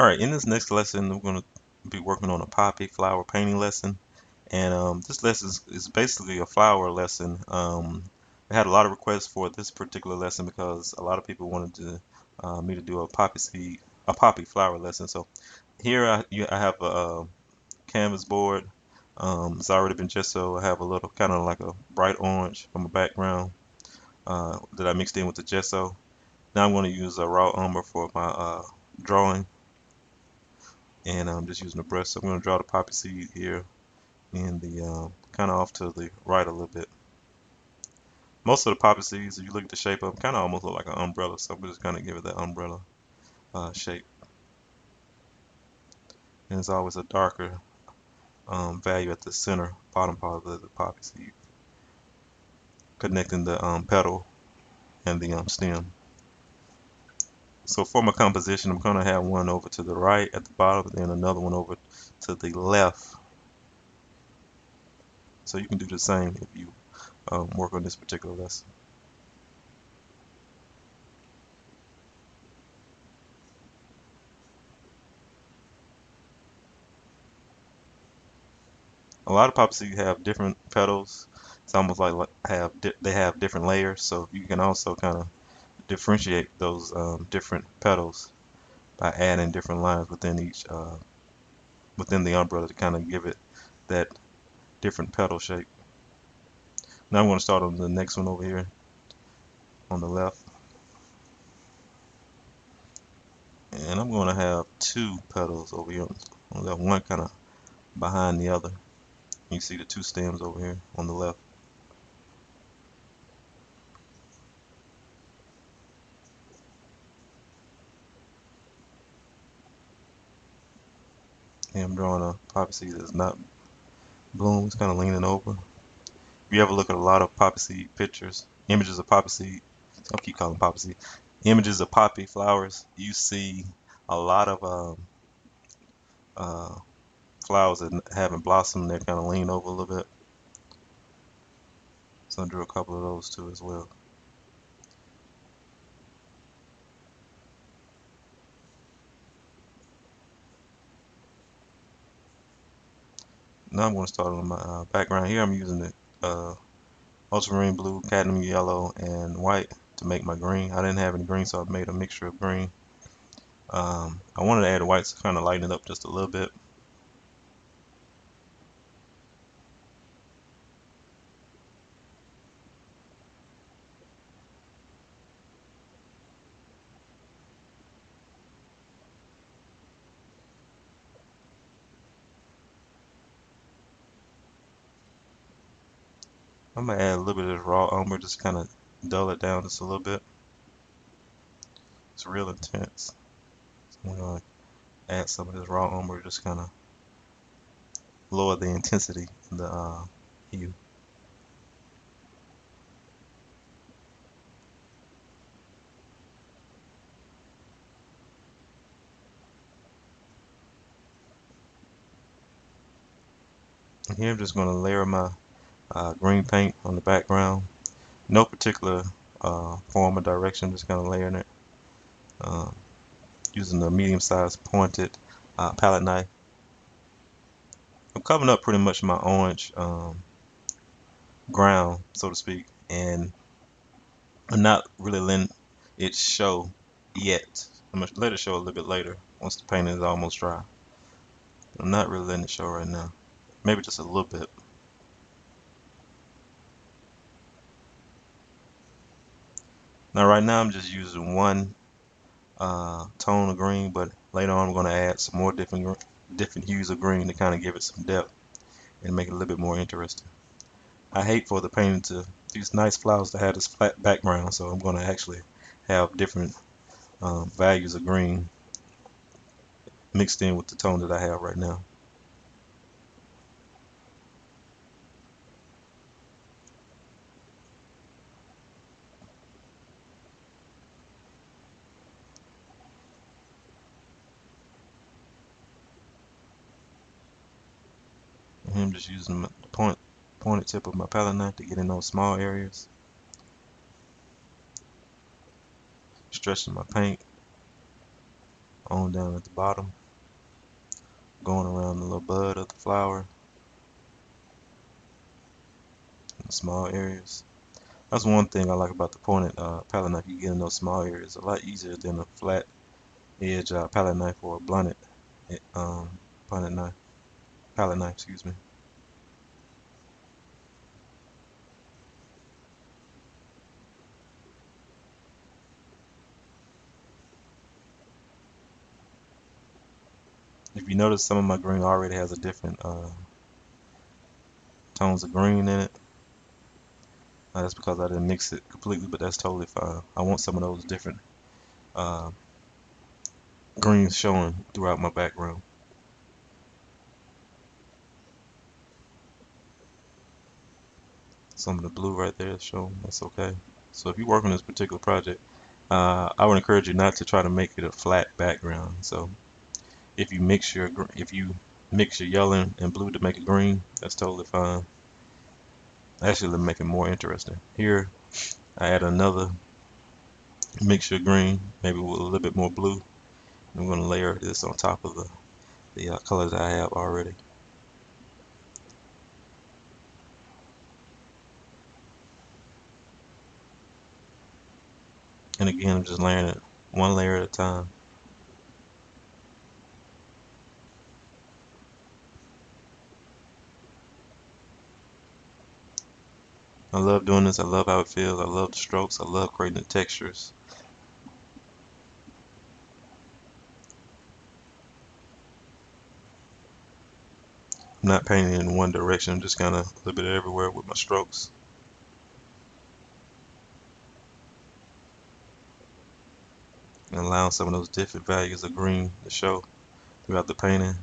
Alright, in this next lesson, we're going to be working on a poppy flower painting lesson. And this lesson is basically a flower lesson. I had a lot of requests for this particular lesson because a lot of people wanted me to do a poppy flower lesson. So here I have a canvas board. It's already been gesso. I have a little kind of like a bright orange from a background that I mixed in with the gesso. Now I'm going to use a raw umber for my drawing, and I'm just using a brush. So I'm going to draw the poppy seed here in the kind of off to the right a little bit. Most of the poppy seeds, if you look at the shape of them, kind of almost look like an umbrella. So I'm just kind of give it that umbrella shape. And there's always a darker value at the center, bottom part of the poppy seed, connecting the petal and the stem. So for my composition, I'm going to have one over to the right at the bottom, and then another one over to the left. So you can do the same if you work on this particular lesson. A lot of poppy seeds have different petals. It's almost like they have different layers, so you can also kind of differentiate those different petals by adding different lines within each within the umbrella to kind of give it that different petal shape. Now I'm going to start on the next one over here on the left, and I'm going to have two petals over here on the one kind of behind the other. You see the two stems over here on the left. And I'm drawing a poppy seed that's not bloom. It's kind of leaning over. If you ever look at a lot of poppy seed pictures, images of poppy seed, I'll keep calling poppy seed, images of poppy flowers, you see a lot of uh, flowers that haven't blossomed. They're kind of lean over a little bit. So I drew a couple of those too as well. Now I'm going to start on my background here. I'm using the ultramarine blue, cadmium yellow, and white to make my green. I didn't have any green, so I made a mixture of green. I wanted to add whites to kind of lighten it up just a little bit. I'm gonna add a little bit of raw umber, just kind of dull it down just a little bit. It's real intense. So I'm gonna add some of this raw umber, just kind of lower the intensity in the hue. And here I'm just gonna layer my green paint on the background. No particular form or direction, just kind of layering it. Um, Using a medium-sized pointed palette knife. I'm covering up pretty much my orange ground, so to speak, and I'm not really letting it show yet. I'm gonna let it show a little bit later once the paint is almost dry. I'm not really letting it show right now. Maybe just a little bit. Now right now I'm just using one tone of green, but later on I'm going to add some more different hues of green to kind of give it some depth and make it a little bit more interesting. I hate for the painting to these nice flowers to have this flat background, so I'm going to actually have different values of green mixed in with the tone that I have right now. And I'm just using the pointed tip of my palette knife to get in those small areas, stretching my paint on down at the bottom, going around the little bud of the flower in small areas. That's one thing I like about the pointed palette knife. You get in those small areas a lot easier than a flat edge palette knife or a blunted palette knife. Palette knife, excuse me. If you notice, some of my green already has a different tones of green in it. That's because I didn't mix it completely, but that's totally fine. I want some of those different uh, greens showing throughout my background. Some of the blue right there is showing. That's okay. So if you work on this particular project, I would encourage you not to try to make it a flat background. So if you mix your yellow and blue to make it green, that's totally fine. Actually, it'll make it more interesting. Here, I add another mixture of green, maybe with a little bit more blue. I'm going to layer this on top of the colors I have already. And again, I'm just layering it one layer at a time. I love doing this. I love how it feels. I love the strokes. I love creating the textures. I'm not painting in one direction. I'm just kind of a little bit everywhere with my strokes. And allowing some of those different values of green to show throughout the painting.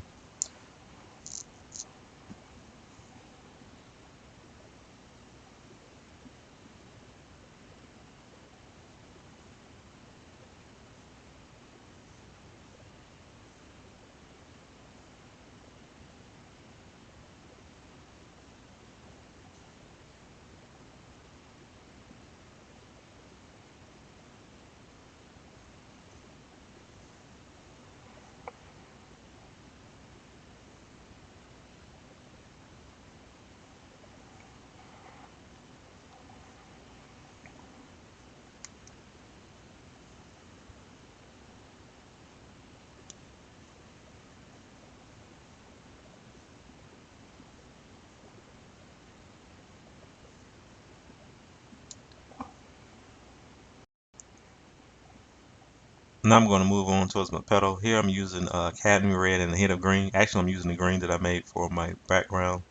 Now I'm going to move on towards my petal. Here I'm using cadmium red and a hint of green. Actually, I'm using the green that I made for my background.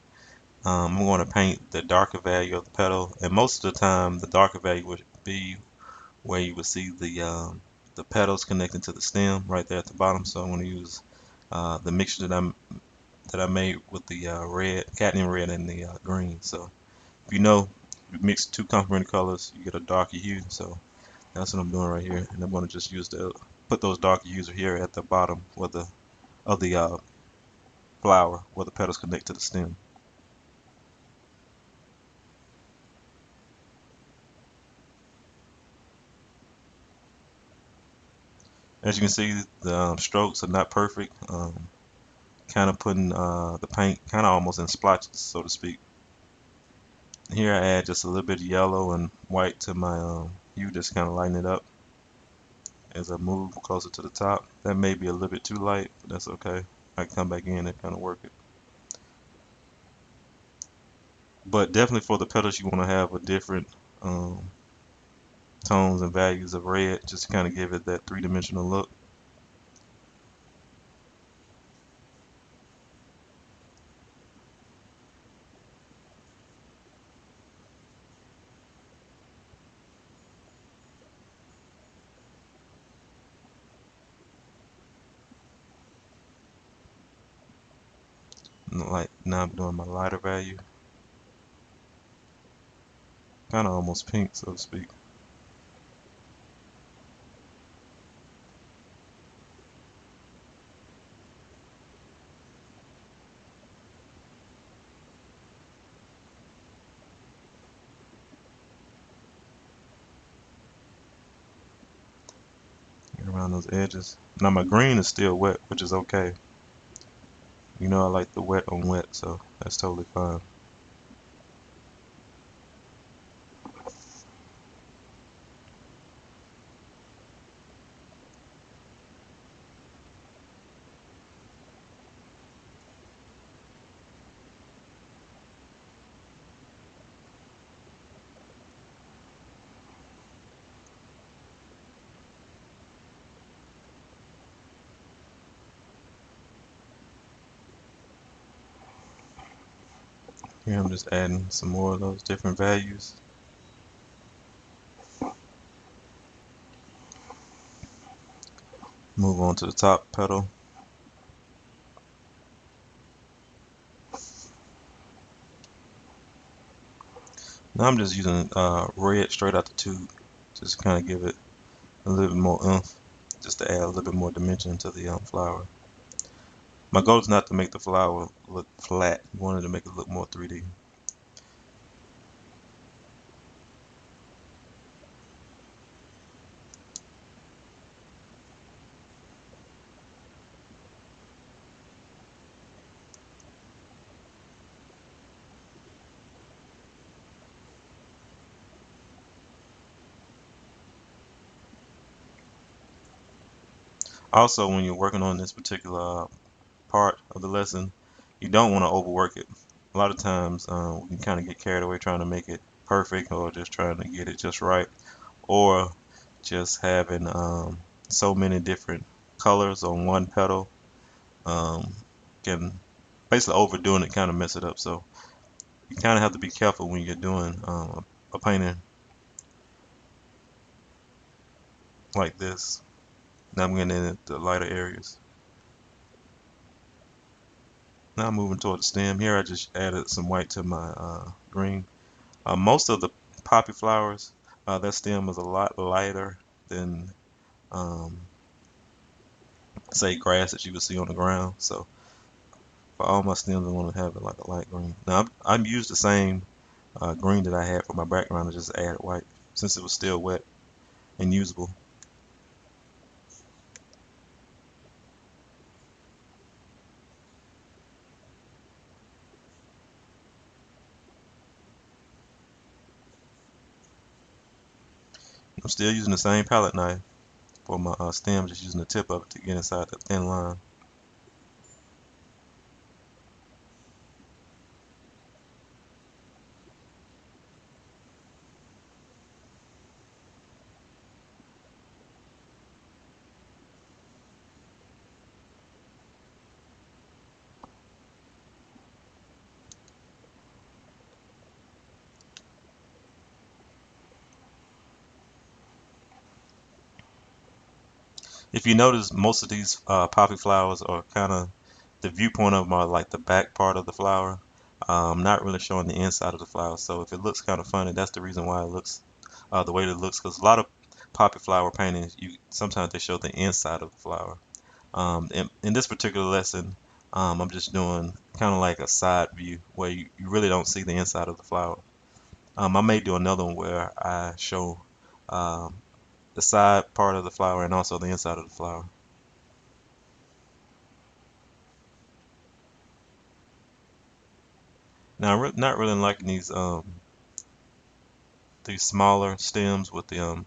I'm going to paint the darker value of the petal, and most of the time the darker value would be where you would see the petals connecting to the stem right there at the bottom. So I'm going to use the mixture that I made with the red, cadmium red, and the green. So if you know, you mix two complementary colors, you get a darker hue. So that's what I'm doing right here, and I'm going to just use the put those darker hues here at the bottom where the of the flower where the petals connect to the stem. As you can see, the strokes are not perfect. Kind of putting the paint kind of almost in splotches, so to speak. Here I add just a little bit of yellow and white to my hue, just kind of lighten it up as I move closer to the top. That may be a little bit too light, but that's okay. I can come back in and kind of work it. But definitely for the petals, you want to have a different um, tones and values of red, just to kind of give it that three-dimensional look. Like now I'm doing my lighter value, kind of almost pink, so to speak. Around around those edges. Now my green is still wet, which is okay. You know I like the wet on wet, so that's totally fine. Here I'm just adding some more of those different values. Move on to the top petal. Now I'm just using red straight out the tube, just kind of give it a little bit more oomph, just to add a little bit more dimension to the flower. My goal is not to make the flower look flat. I wanted to make it look more 3D. Also, when you're working on this particular part of the lesson, you don't want to overwork it. A lot of times we can kind of get carried away trying to make it perfect or just trying to get it just right, or just having so many different colors on one petal um, can basically overdoing it kind of mess it up. So you kind of have to be careful when you're doing a painting like this. Now I'm getting into the lighter areas. Now I'm moving toward the stem. Here I just added some white to my green. Most of the poppy flowers, that stem is a lot lighter than, um, say, grass that you would see on the ground. So for all my stems, I want to have it like a light green. Now I'm used the same green that I had for my background. I just added white since it was still wet and usable. I'm still using the same palette knife for my stem, just using the tip of it to get inside the thin line. If you notice, most of these poppy flowers are kind of, the viewpoint of them are like the back part of the flower, not really showing the inside of the flower. So if it looks kind of funny, that's the reason why it looks the way that it looks. Because a lot of poppy flower paintings, you sometimes they show the inside of the flower. In this particular lesson, I'm just doing kind of like a side view where you really don't see the inside of the flower. I may do another one where I show um, the side part of the flower and also the inside of the flower. Now, I'm not really liking these smaller stems with the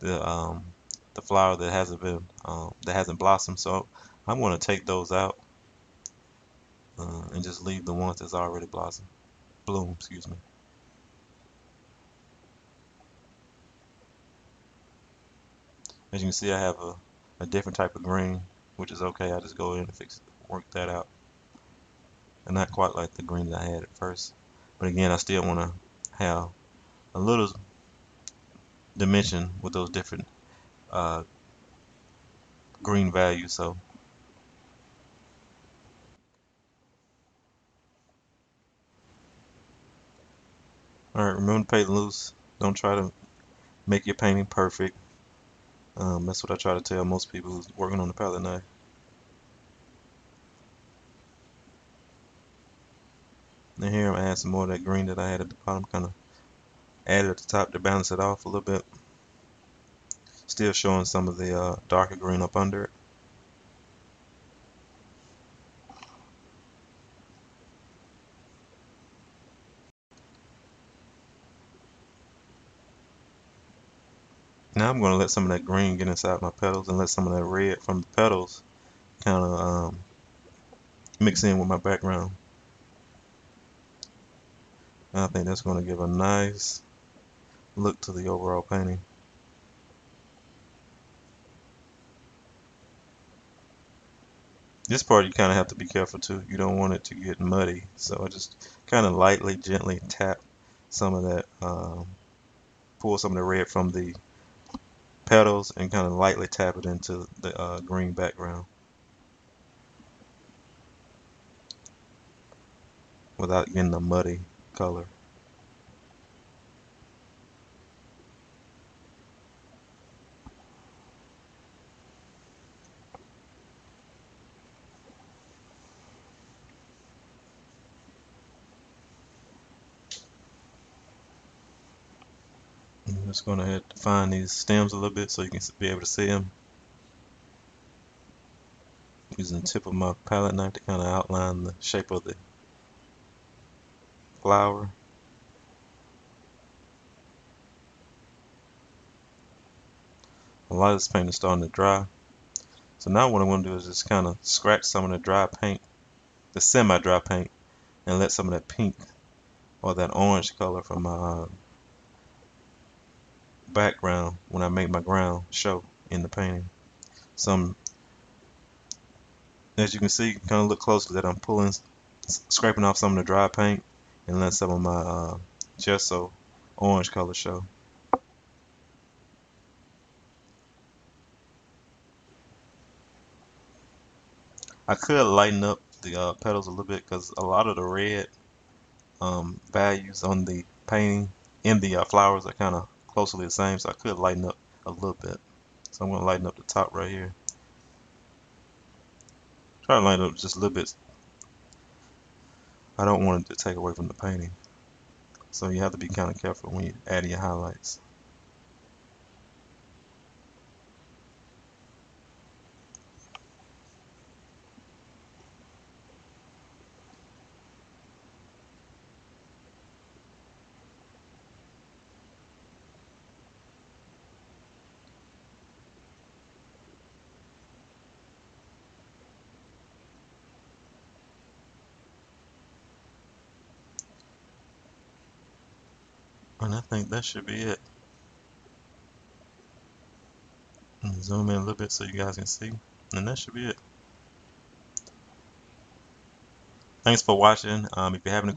the flower that hasn't been that hasn't blossomed. So I'm going to take those out and just leave the ones that's already blossomed, bloom, excuse me. As you can see, I have a different type of green, which is okay. I just go in and work that out, and not quite like the green that I had at first. But again, I still want to have a little dimension with those different uh, green values. So, all right, remember to paint loose. Don't try to make your painting perfect. That's what I try to tell most people who's working on the palette knife. And here I'm adding some more of that green that I had at the bottom, kind of added at the top to balance it off a little bit. still showing some of the darker green up under it. Now I'm going to let some of that green get inside my petals and let some of that red from the petals kind of mix in with my background. And I think that's going to give a nice look to the overall painting. This part you kind of have to be careful too. You don't want it to get muddy. So I just kind of lightly, gently tap some of that, pull some of the red from the petals and kind of lightly tap it into the green background without getting a muddy color. I'm just going to define these stems a little bit so you can be able to see them. Using the tip of my palette knife to kind of outline the shape of the flower. A lot of this paint is starting to dry. So now what I'm going to do is just kind of scratch some of the dry paint, the semi-dry paint, and let some of that pink or that orange color from my background when I make my ground show in the painting. Some, as you can see, kind of look closely that I'm pulling, scraping off some of the dry paint and let some of my gesso orange color show. I could lighten up the petals a little bit because a lot of the red values on the painting in the flowers are kind of closely the same, so I could lighten up a little bit. So I'm going to lighten up the top right here. Try to lighten up just a little bit. I don't want it to take away from the painting. So you have to be kind of careful when you add your highlights. And I think that should be it. Zoom in a little bit so you guys can see. And that should be it. Thanks for watching. If you have any